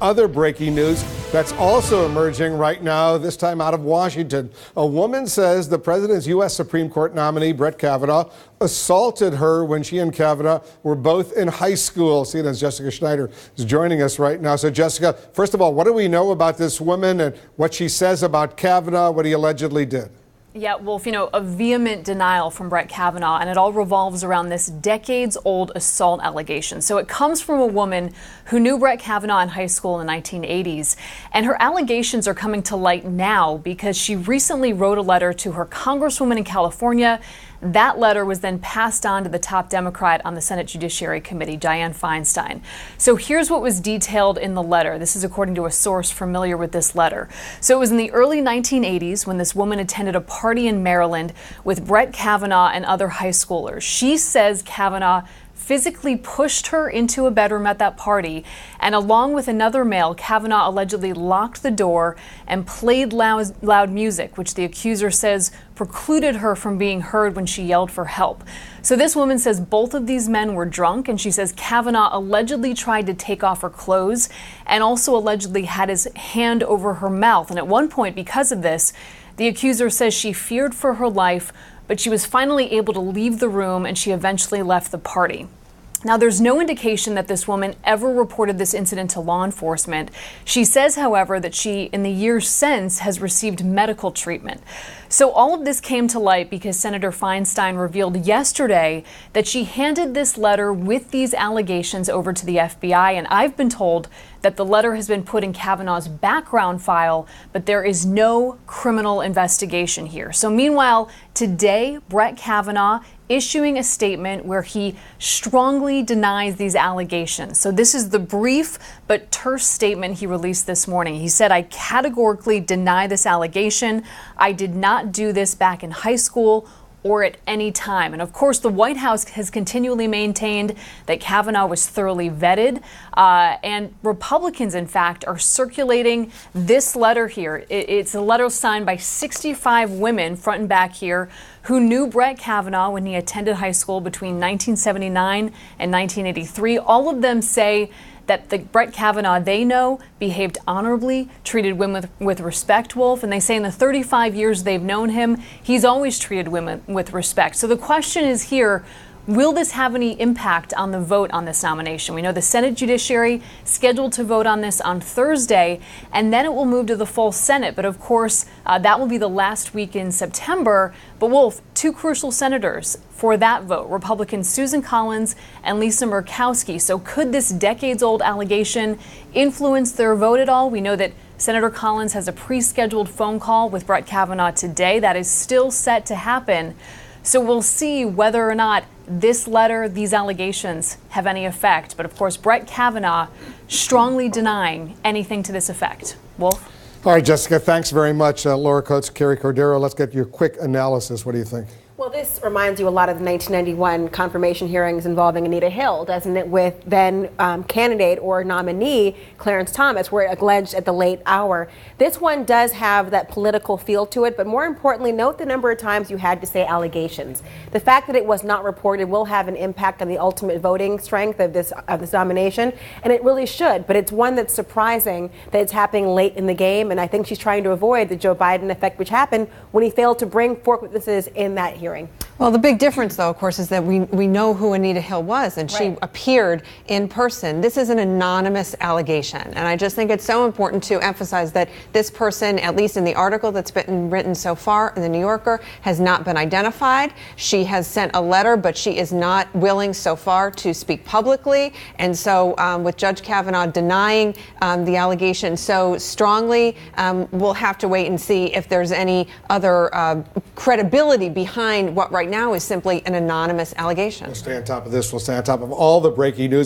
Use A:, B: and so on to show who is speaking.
A: Other breaking news that's also emerging right now, this time out of Washington. A woman says the president's U.S. Supreme Court nominee, Brett Kavanaugh, assaulted her when she and Kavanaugh were both in high school. CNN's Jessica Schneider is joining us right now. So, Jessica, first of all, what do we know about this woman and what she says about Kavanaugh, what he allegedly did?
B: Yeah, Wolf, a vehement denial from Brett Kavanaugh, and it all revolves around this decades-old assault allegation. So it comes from a woman who knew Brett Kavanaugh in high school in the 1980s, and her allegations are coming to light now because she recently wrote a letter to her congresswoman in California. That letter was then passed on to the top Democrat on the Senate Judiciary Committee, Dianne Feinstein. So here's what was detailed in the letter. This is according to a source familiar with this letter. So it was in the early 1980s when this woman attended a party in Maryland with Brett Kavanaugh and other high schoolers. She says Kavanaugh physically pushed her into a bedroom at that party, and along with another male, Kavanaugh allegedly locked the door and played loud music, which the accuser says precluded her from being heard when she yelled for help. So this woman says both of these men were drunk, and she says Kavanaugh allegedly tried to take off her clothes and also allegedly had his hand over her mouth. And at one point, because of this, the accuser says she feared for her life, but she was finally able to leave the room and she eventually left the party. Now, there's no indication that this woman ever reported this incident to law enforcement. She says, however, that she, in the years since, has received medical treatment. So all of this came to light because Senator Feinstein revealed yesterday that she handed this letter with these allegations over to the FBI. And I've been told that the letter has been put in Kavanaugh's background file, but there is no criminal investigation here. So meanwhile, today, Brett Kavanaugh issuing a statement where he strongly denies these allegations. So this is the brief but terse statement he released this morning. He said, "I categorically deny this allegation. I did not do this back in high school or at any time." And of course, the White House has continually maintained that Kavanaugh was thoroughly vetted. And Republicans, in fact, are circulating this letter here. It's a letter signed by 65 women, front and back here, who knew Brett Kavanaugh when he attended high school between 1979 and 1983. All of them say that the Brett Kavanaugh they know behaved honorably, treated women with respect, Wolf, and they say in the 35 years they've known him, he's always treated women with respect. So the question is here, will this have any impact on the vote on this nomination? We know the Senate Judiciary scheduled to vote on this on Thursday, and then it will move to the full Senate. But of course, that will be the last week in September. But Wolf, two crucial senators for that vote, Republicans Susan Collins and Lisa Murkowski. So could this decades-old allegation influence their vote at all? We know that Senator Collins has a pre-scheduled phone call with Brett Kavanaugh today. That is still set to happen. So we'll see whether or not this letter, these allegations have any effect. But of course, Brett Kavanaugh strongly denying anything to this effect. Wolf?
A: All right, Jessica, thanks very much. Laura Coates, Carrie Cordero, let's get your quick analysis. What do you think?
C: Well, this reminds you a lot of the 1991 confirmation hearings involving Anita Hill, doesn't it, with then candidate or nominee Clarence Thomas, where it alleged at the late hour. This one does have that political feel to it, but more importantly, note the number of times you had to say allegations. The fact that it was not reported will have an impact on the ultimate voting strength of this nomination, and it really should. But it's one that's surprising that it's happening late in the game, and I think she's trying to avoid the Joe Biden effect, which happened when he failed to bring forth witnesses in that hearing.
D: Well, the big difference, though, of course, is that we know who Anita Hill was, and she appeared in person. This is an anonymous allegation, and I just think it's so important to emphasize that this person, at least in the article that's been written so far in the New Yorker, has not been identified. She has sent a letter, but she is not willing so far to speak publicly. And so with Judge Kavanaugh denying the allegation so strongly, we'll have to wait and see if there's any other credibility behind what right now is simply an anonymous allegation.
A: We'll stay on top of this. We'll stay on top of all the breaking news.